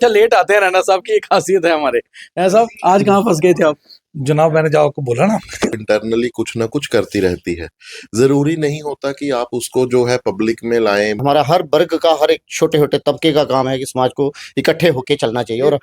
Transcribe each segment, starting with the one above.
अच्छा लेट आते हैं राणा साहब की एक खासियत है हमारे। राणा साहब आज कहाँ फंस गए थे आप? जनाब मैंने जो आपको बोला ना, इंटरनली कुछ ना कुछ करती रहती है। जरूरी नहीं होता कि आप उसको जो है पब्लिक में लाएं। हमारा हर वर्ग का, हर एक छोटे छोटे तबके का काम है कि समाज को इकट्ठे होके चलना चाहिए। और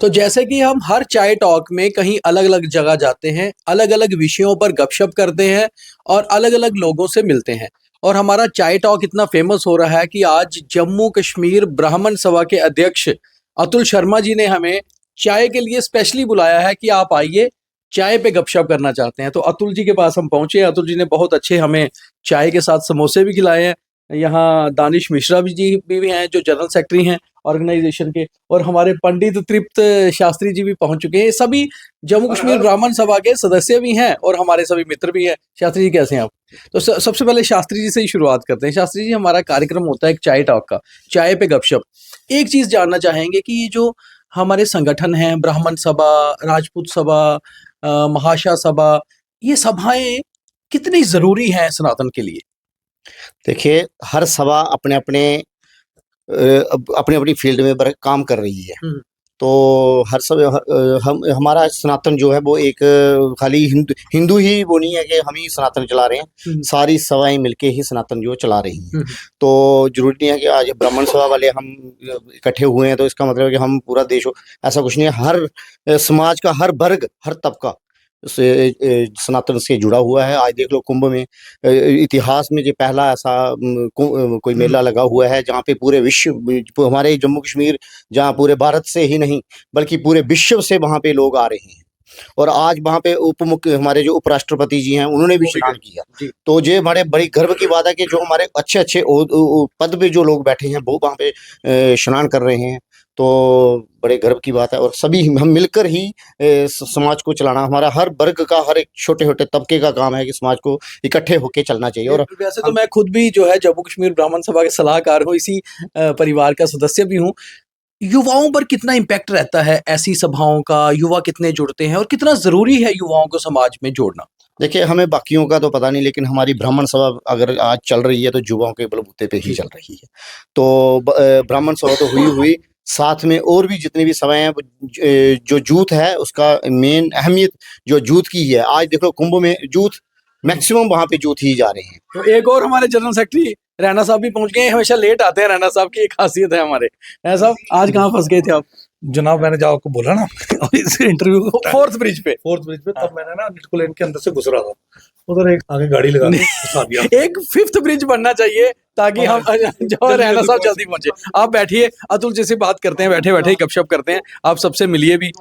तो जैसे कि हम हर चाय टॉक में कहीं अलग अलग जगह जाते हैं, अलग अलग विषयों पर गपशप करते हैं और अलग अलग लोगों से मिलते हैं। और हमारा चाय टॉक इतना फेमस हो रहा है कि आज जम्मू कश्मीर ब्राह्मण सभा के अध्यक्ष अतुल शर्मा जी ने हमें चाय के लिए स्पेशली बुलाया है कि आप आइए, चाय पे गपशप करना चाहते हैं। तो अतुल जी के पास हम पहुंचे। अतुल जी ने बहुत अच्छे हमें चाय के साथ समोसे भी खिलाए हैं। यहाँ दानिश मिश्रा जी भी हैं जो जनरल सेक्रेटरी हैं ऑर्गेनाइजेशन के, और हमारे पंडित तृप्त शास्त्री जी भी पहुंच चुके हैं। सभी जम्मू कश्मीर ब्राह्मण सभा के सदस्य भी हैं और हमारे सभी मित्र भी हैं। शास्त्री जी कैसे हैं आप? तो सबसे पहले शास्त्री जी से ही शुरुआत करते हैं। शास्त्री जी, हमारा कार्यक्रम होता है एक चाय टॉक का, चाय पे गपशप। एक चीज जानना चाहेंगे कि ये जो हमारे संगठन हैं, ब्राह्मण सभा, राजपूत सभा, महाशा सभा, ये सभाएं कितनी जरूरी हैं सनातन के लिए? देखिए, हर सभा अपने अपने अपनी अपनी फील्ड में काम कर रही है। तो हर सब हम हमारा सनातन जो है वो एक खाली हिंदू ही वो नहीं है कि हम ही सनातन चला रहे हैं। सारी सभाएं मिलके ही सनातन जो चला रही हैं। तो जरूरी नहीं है कि आज ब्राह्मण सभा वाले हम इकट्ठे हुए हैं तो इसका मतलब है कि हम पूरा देश, ऐसा कुछ नहीं है। हर समाज का हर वर्ग, हर तबका से सनातन से जुड़ा हुआ है। आज देख लो कुंभ में, इतिहास में जो पहला ऐसा कोई मेला लगा हुआ है जहाँ पे पूरे विश्व, हमारे जम्मू कश्मीर, जहाँ पूरे भारत से ही नहीं बल्कि पूरे विश्व से वहाँ पे लोग आ रहे हैं। और आज वहाँ पे हमारे जो उपराष्ट्रपति जी हैं उन्होंने भी स्नान किया। तो ये हमारे बड़ी गर्व की बात है कि जो हमारे अच्छे अच्छे पद पे जो लोग बैठे हैं वो वहाँ पे स्नान कर रहे हैं। तो बड़े गर्व की बात है। और सभी हम मिलकर ही समाज को चलाना, हमारा हर वर्ग का, हर एक छोटे छोटे तबके का काम है कि समाज को इकट्ठे होके चलना चाहिए। और वैसे तो मैं खुद भी जो है जम्मू कश्मीर ब्राह्मण सभा के सलाहकार हूँ, इसी परिवार का सदस्य भी हूँ। युवाओं पर कितना इम्पैक्ट रहता है ऐसी सभाओं का? युवा कितने जुड़ते हैं और कितना जरूरी है युवाओं को समाज में जोड़ना? देखिए, हमें बाकियों का तो पता नहीं, लेकिन हमारी ब्राह्मण सभा अगर आज चल रही है तो युवाओं के बलबूते पे ही चल रही है। तो ब्राह्मण सभा तो हुई, साथ में और भी जितनी भी सभाएं हैं, जो जूथ है उसका मेन अहमियत जो जूथ की है। आज देखो कुंभ में जूथ मैक्सिमम वहां पे जूथ ही जा रहे हैं। तो एक और हमारे जनरल सेक्रेटरी राणा साहब भी पहुंच गए। हमेशा लेट आते हैं राणा साहब की एक खासियत है हमारे। राणा साहब आज कहाँ फंस गए थे आप? जनाब मैंने जो आपको बोला ना, इस इंटरव्यू फोर्थ ब्रिज पे तब मैंने ना लिटको लेन के अंदर से गुजरा था, उधर एक आगे गाड़ी लगा के फंसा दिया। एक फिफ्थ ब्रिज बनना चाहिए ताकि हम जो राणा साहब जल्दी पहुंचे। आप बैठिए, अतुल जी से बात करते हैं, बैठे बैठे ही गपशप करते हैं, आप सबसे मिलिए भी।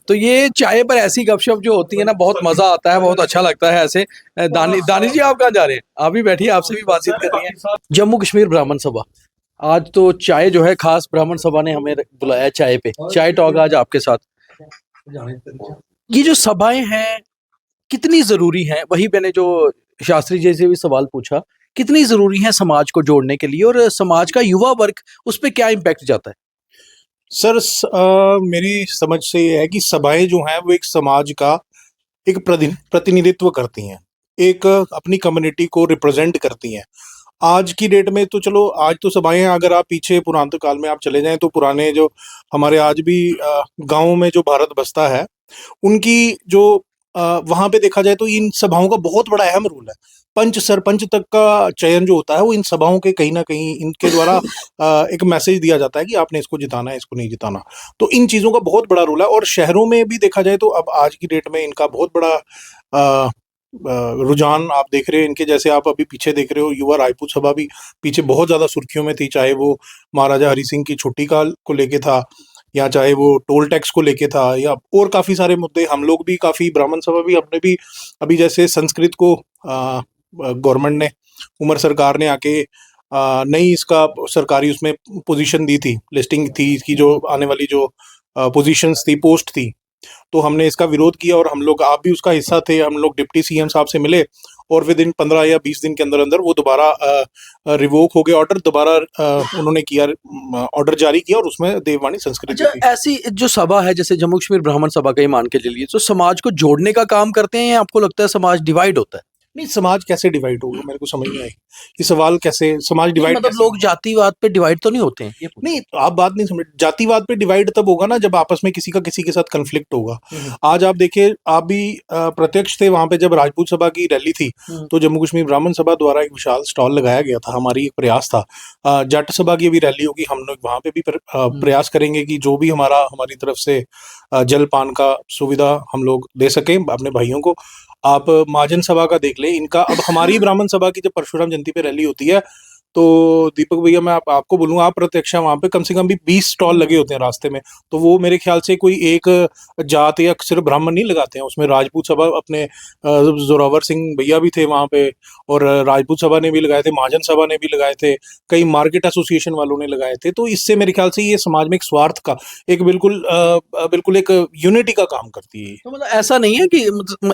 तो ये चाय पर ऐसी गपशप जो होती है ना, बहुत मजा आता है, बहुत अच्छा लगता है। ऐसे दानिश जी, आप कहाँ जा रहे हैं? आप भी बैठिए, आपसे भी बातचीत करनी है। जम्मू कश्मीर ब्राह्मण सभा, आज तो चाय जो है खास ब्राह्मण सभा ने हमें बुलाया चाय पे, चाय टॉक आज आपके साथ। ये जो सभाएं हैं कितनी जरूरी हैं? वही मैंने जो शास्त्री जी से भी सवाल पूछा, कितनी जरूरी है समाज को जोड़ने के लिए, और समाज का युवा वर्ग उस पर क्या इम्पैक्ट जाता है? सर मेरी समझ से ये है कि सभाएं जो हैं वो एक समाज का एक प्रतिनिधित्व करती हैं, एक अपनी कम्युनिटी को रिप्रेजेंट करती हैं। आज की डेट में तो चलो, आज तो सभाएं, अगर आप पीछे पुराने काल में आप चले जाएं तो पुराने जो हमारे आज भी गाँव में जो भारत बसता है, उनकी जो वहाँ पे देखा जाए तो इन सभाओं का बहुत बड़ा अहम रोल है। पंच सरपंच तक का चयन जो होता है वो इन सभाओं के कहीं ना कहीं इनके द्वारा एक मैसेज दिया जाता है कि आपने इसको जिताना है, इसको नहीं जिताना। तो इन चीज़ों का बहुत बड़ा रोल है। और शहरों में भी देखा जाए तो अब आज की डेट में इनका बहुत बड़ा रुझान आप देख रहे हैं इनके, जैसे आप अभी पीछे देख रहे हो युवा राजपूत सभा भी पीछे बहुत ज्यादा सुर्खियों में थी, चाहे वो महाराजा हरि सिंह की छुट्टी काल को लेके था, या चाहे वो टोल टैक्स को लेके था, या और काफी सारे मुद्दे। हम लोग भी काफी, ब्राह्मण सभा भी, हमने भी अभी जैसे संस्कृत को गवर्नमेंट ने, उमर सरकार ने आके नई इसका सरकारी उसमें पोजीशन दी थी, लिस्टिंग थी इसकी, जो आने वाली जो पोजीशंस थी, पोस्ट थी, तो हमने इसका विरोध किया और हम लोग, आप भी उसका हिस्सा थे, हम लोग डिप्टी सीएम साहब से मिले और विद इन 15 या 20 दिन के अंदर अंदर वो दोबारा रिवोक हो गया ऑर्डर, दोबारा उन्होंने किया, ऑर्डर जारी किया और उसमें देववाणी संस्कृत अच्छा, थी। ऐसी जो सभा है जैसे जम्मू कश्मीर ब्राह्मण सभा का ही मान के चलिए, तो समाज को जोड़ने का काम करते हैं या आपको लगता है समाज डिवाइड होता है? नहीं, समाज कैसे डिवाइड होगा, मेरे को समझ नहीं आई ये सवाल, कैसे समाज नहीं, डिवाइड मतलब कैसे लोग जातिवाद पे डिवाइड तो नहीं होते हैं ये? नहीं, आप बात नहीं समझ, जातिवाद पे डिवाइड तब होगा ना जब आपस में किसी का किसी के साथ कन्फ्लिक्ट होगा। आज आप देखिए, आप भी प्रत्यक्ष थे वहां पे जब राजपूत सभा की रैली थी, तो जम्मू कश्मीर ब्राह्मण सभा द्वारा एक विशाल स्टॉल लगाया गया था, हमारी एक प्रयास था। जट सभा की भी रैली होगी, हम लोग वहां पे भी प्रयास करेंगे कि जो भी हमारी तरफ से जलपान का सुविधा हम लोग दे सकें अपने भाइयों को। आप महाजन सभा का देख लें, इनका अब हमारी ब्राह्मण सभा की जब परशुराम जयंती पे रैली होती है, तो दीपक भैया मैं आपको बोलूंगा, आप प्रत्यक्ष वहां पे कम से कम भी 20 स्टॉल लगे होते हैं रास्ते में, तो वो मेरे ख्याल से कोई एक जात या सिर्फ ब्राह्मण नहीं लगाते हैं उसमें। राजपूत सभा अपने जोरावर सिंह भैया भी थे वहां पे, और राजपूत सभा ने भी लगाए थे, महाजन सभा ने भी लगाए थे, कई मार्केट एसोसिएशन वालों ने लगाए थे। तो इससे मेरे ख्याल से ये समाज में एक स्वार्थ का, एक बिल्कुल एक यूनिटी का काम करती है। तो मतलब ऐसा नहीं है कि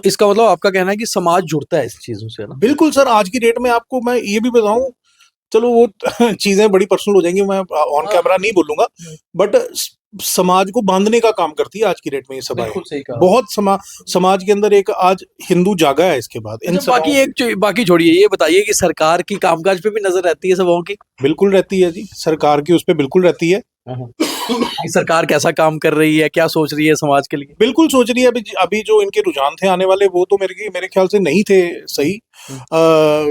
इसका मतलब आपका कहना है कि समाज जुड़ता है इस चीजों से, ना? बिल्कुल सर, आज की डेट में आपको मैं ये भी बताऊं, चलो वो चीजें बड़ी पर्सनल हो जाएंगी, मैं ऑन कैमरा नहीं बोलूंगा, बट समाज को बांधने का काम करती है आज की डेट में ये सभाएं। बिल्कुल सही कहा। बहुत समाज के अंदर एक आज हिंदू जागा है इसके बाद इन अच्छा, बाकी सभाओं। बाकी छोड़िए, ये बताइए कि सरकार की कामकाज पे भी नजर रहती है सभाओं की? बिल्कुल रहती है जी, सरकार की उस पर बिल्कुल रहती है। कि सरकार कैसा काम कर रही है, क्या सोच रही है समाज के लिए? बिल्कुल सोच रही है। अभी जो इनके रुझान थे आने वाले, वो तो मेरे ख्याल से नहीं थे सही।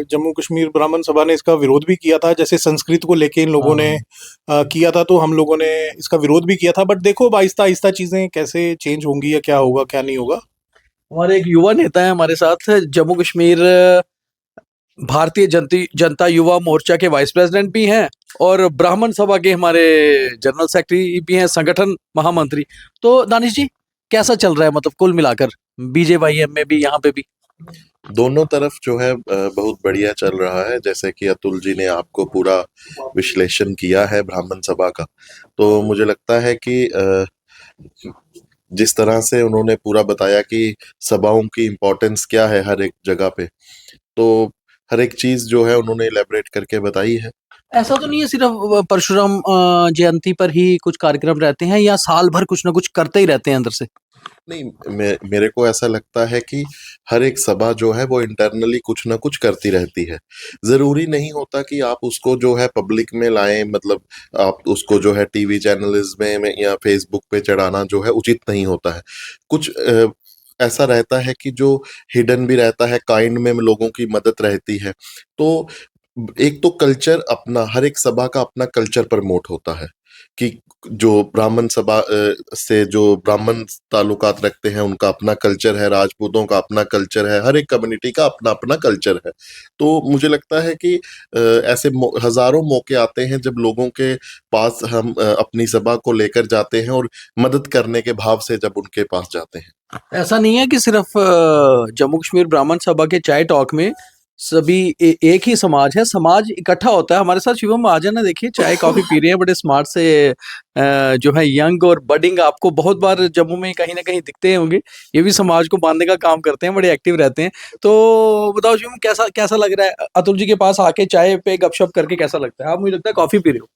जम्मू कश्मीर ब्राह्मण सभा ने इसका विरोध भी किया था, जैसे संस्कृत को लेके इन लोगों ने किया था, तो हम लोगों ने इसका विरोध भी किया था। बट देखो अब आहिस्ता आहिस्ता चीजें कैसे चेंज होंगी, या क्या होगा क्या नहीं होगा। हमारे एक युवा नेता है हमारे साथ, जम्मू कश्मीर भारतीय जनता युवा मोर्चा के वाइस प्रेसिडेंट भी हैं और ब्राह्मण सभा के हमारे जनरल सेक्रेटरी भी हैं, संगठन महामंत्री। तो दानिश जी, कैसा चल रहा है, मतलब कुल मिलाकर बीजेवाईएम में भी, यहाँ पे भी? दोनों तरफ जो है बहुत बढ़िया चल रहा है। जैसे कि अतुल जी ने आपको पूरा विश्लेषण किया है ब्राह्मण सभा का, तो मुझे लगता है कि जिस तरह से उन्होंने पूरा बताया कि सभाओं की इम्पोर्टेंस क्या है हर एक जगह पे, तो हर एक चीज जो है उन्होंने इलेबरेट करके बताई है। ऐसा तो नहीं है सिर्फ परशुराम जयंती पर ही कुछ कार्यक्रम रहते हैं, या साल भर कुछ ना कुछ करते ही रहते हैं अंदर से? नहीं, मेरे को ऐसा लगता है कि हर एक सभा जो है वो इंटरनली कुछ ना कुछ करती रहती है। जरूरी नहीं होता कि आप उसको जो है पब्लिक में लाएं, मतलब आप उसको जो है टीवी चैनल्स में या फेसबुक पे चढ़ाना जो है उचित नहीं होता है। कुछ ऐसा रहता है कि जो हिडन भी रहता है, काइंड में लोगों की मदद रहती है। तो एक तो कल्चर अपना, हर एक सभा का अपना कल्चर प्रमोट होता है कि जो ब्राह्मण सभा से जो ब्राह्मण ताल्लुकात रखते हैं उनका अपना कल्चर है, राजपूतों का अपना कल्चर है, हर एक कम्युनिटी का अपना अपना कल्चर है। तो मुझे लगता है कि ऐसे हजारों मौके आते हैं जब लोगों के पास हम अपनी सभा को लेकर जाते हैं और मदद करने के भाव से जब उनके पास जाते हैं। ऐसा नहीं है कि सिर्फ जम्मू कश्मीर ब्राह्मण सभा के चाय टॉक में सभी एक ही समाज है, समाज इकट्ठा होता है। हमारे साथ शिवम महाजन है, देखिए चाय कॉफी पी रहे हैं, बड़े स्मार्ट से जो है यंग और बडिंग, आपको बहुत बार जम्मू में कहीं ना कहीं दिखते होंगे। ये भी समाज को बांधने का काम करते हैं, बड़े एक्टिव रहते हैं। तो बताओ शिवम, कैसा कैसा लग रहा है अतुल जी के पास आके चाय पे गपशप करके? कैसा लगता है? आप, मुझे लगता है कॉफी पी रहे हो।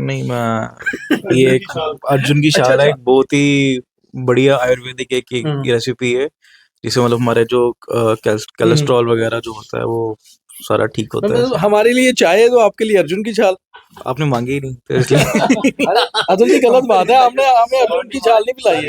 नहीं, मैं ये एक अर्जुन की अच्छा, शाला अच्छा। एक बहुत ही बढ़िया आयुर्वेदिक एक रेसिपी है, जिससे मतलब हमारे जो कोलेस्ट्रॉल वगैरह जो होता है वो सारा ठीक होता है। मतलब हमारे लिए चाय है तो आपके लिए अर्जुन की छाल। आपने मांगी ही नहीं तो इसलिए अरे अतुल जी गलत बात है, आपने हमें अर्जुन की छाल नहीं पिलाई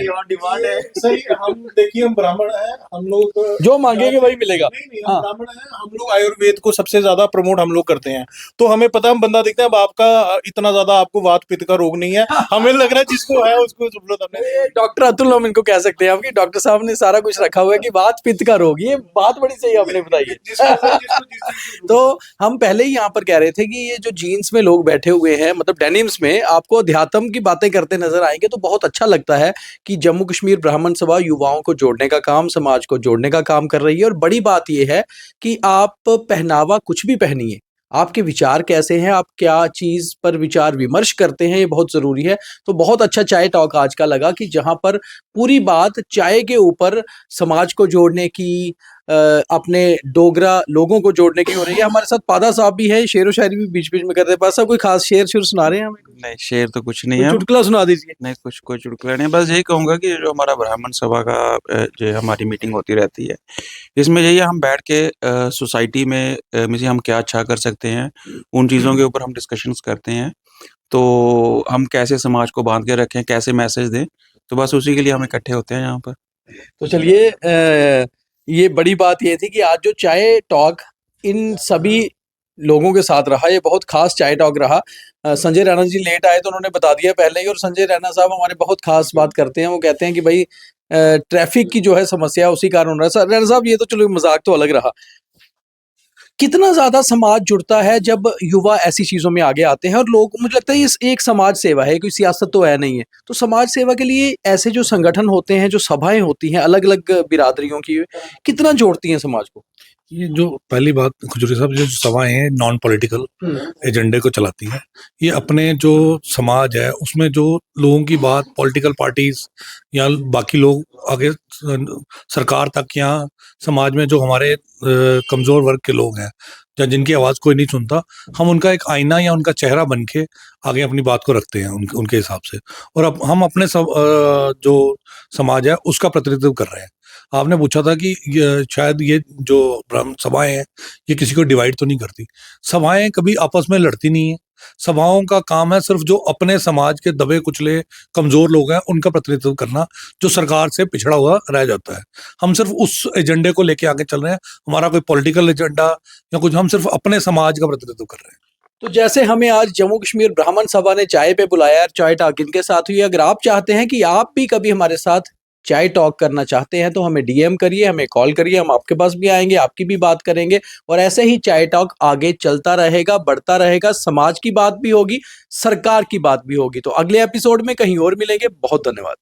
है। सही, हम देखिए हम ब्राह्मण हैं, हम लोग जो मांगेंगे वही मिलेगा। नहीं हम हाँ। ब्राह्मण हैं, हम लोग आयुर्वेद को सबसे ज्यादा प्रमोट हम लोग करते हैं। तो हमें पता है, हम बंदा देखते हैं, अब आपका इतना ज्यादा आपको वात पित्त का रोग नहीं है, हमें लग रहा है जिसको है उसको जरूरत हमने। डॉक्टर अतुल हम इनको कह सकते हैं, आपकी डॉक्टर साहब ने सारा कुछ रखा हुआ है कि वात पित्त का रोग, ये बात बड़ी सही आपने बताई है। तो हम पहले ही यहाँ पर कह रहे थे कि ये जो जीन्स में लोग बैठे हुए हैं, मतलब डेनिम्स में, आपको अध्यात्म की बातें करते नजर आएंगे तो बहुत अच्छा लगता है कि जम्मू कश्मीर ब्राह्मण सभा युवाओं को जोड़ने का काम, समाज को जोड़ने का काम कर रही है। और बड़ी बात यह है कि आप पहनावा कुछ भी पहनिए, आपके विचार कैसे हैं, आप क्या चीज पर विचार विमर्श करते हैं, ये बहुत जरूरी है। तो बहुत अच्छा चाय टॉक आज का लगा कि जहां पर पूरी बात चाय के ऊपर समाज को जोड़ने की, अपने डोगरा लोगों को जोड़ने की हो रही है। हमारे साथ पादा साहब भी है, शेर व शायरी भी बीच बीच में करते हैं। पादा साहब कोई खास शेर शुरू सुना रहे हैं हमें? नहीं, शेर तो कुछ नहीं कोई है। चुटकुला सुना दीजिए। नहीं, कुछ कोई चुटकुला नहीं, बस यही कहूँगा कि जो हमारा ब्राह्मण सभा का जो हमारी मीटिंग होती रहती है, इसमें यही हम बैठ के सोसाइटी में हम क्या अच्छा कर सकते हैं, उन चीज़ों के ऊपर हम डिस्कशंस करते हैं। तो हम कैसे समाज को बांध के रखें, कैसे मैसेज दें, तो बस उसी के लिए हम इकट्ठे होते हैं यहाँ पर। तो चलिए, ये बड़ी बात ये थी कि आज जो चाय टॉक इन सभी लोगों के साथ रहा, ये बहुत खास चाय टॉक रहा। संजय रैना जी लेट आए तो उन्होंने बता दिया पहले ही, और संजय रैना साहब हमारे बहुत खास बात करते हैं। वो कहते हैं कि भाई ट्रैफिक की जो है समस्या उसी कारण हो रहा है। रैना साहब ये तो चलो मजाक तो अलग रहा, कितना ज्यादा समाज जुड़ता है जब युवा ऐसी चीजों में आगे आते हैं। और लोग, मुझे लगता है ये एक समाज सेवा है, कोई सियासत तो है नहीं है। तो समाज सेवा के लिए ऐसे जो संगठन होते हैं, जो सभाएं होती हैं अलग अलग बिरादरियों की, कितना जोड़ती हैं समाज को। ये जो पहली बात खजूरी साहब, ये जो सभाएं हैं नॉन पॉलिटिकल एजेंडे को चलाती हैं। ये अपने जो समाज है उसमें जो लोगों की बात पॉलिटिकल पार्टीज या बाकी लोग आगे सरकार तक, या समाज में जो हमारे कमजोर वर्ग के लोग हैं या जिनकी आवाज कोई नहीं सुनता, हम उनका एक आईना या उनका चेहरा बन के आगे अपनी बात को रखते हैं उनके हिसाब से। और अब हम अपने जो समाज है उसका प्रतिनिधित्व कर रहे हैं। आपने पूछा था कि शायद ये जो ब्राह्मण सभाएं हैं ये किसी को डिवाइड तो नहीं करती। सभाएं कभी आपस में लड़ती नहीं है। सभाओं का काम है सिर्फ जो अपने समाज के दबे कुचले कमजोर लोग हैं उनका प्रतिनिधित्व करना, जो सरकार से पिछड़ा हुआ रह जाता है। हम सिर्फ उस एजेंडे को लेके आगे चल रहे हैं। हमारा कोई पॉलिटिकल एजेंडा या कुछ, हम सिर्फ अपने समाज का प्रतिनिधित्व कर रहे हैं। तो जैसे हमें आज जम्मू कश्मीर ब्राह्मण सभा ने चाय पे बुलाया, चाय टॉक इनके साथ हुई। अगर आप चाहते हैं कि आप भी कभी हमारे साथ चाय टॉक करना चाहते हैं तो हमें डीएम करिए, हमें कॉल करिए, हम आपके पास भी आएंगे, आपकी भी बात करेंगे। और ऐसे ही चाय टॉक आगे चलता रहेगा, बढ़ता रहेगा। समाज की बात भी होगी, सरकार की बात भी होगी। तो अगले एपिसोड में कहीं और मिलेंगे। बहुत धन्यवाद।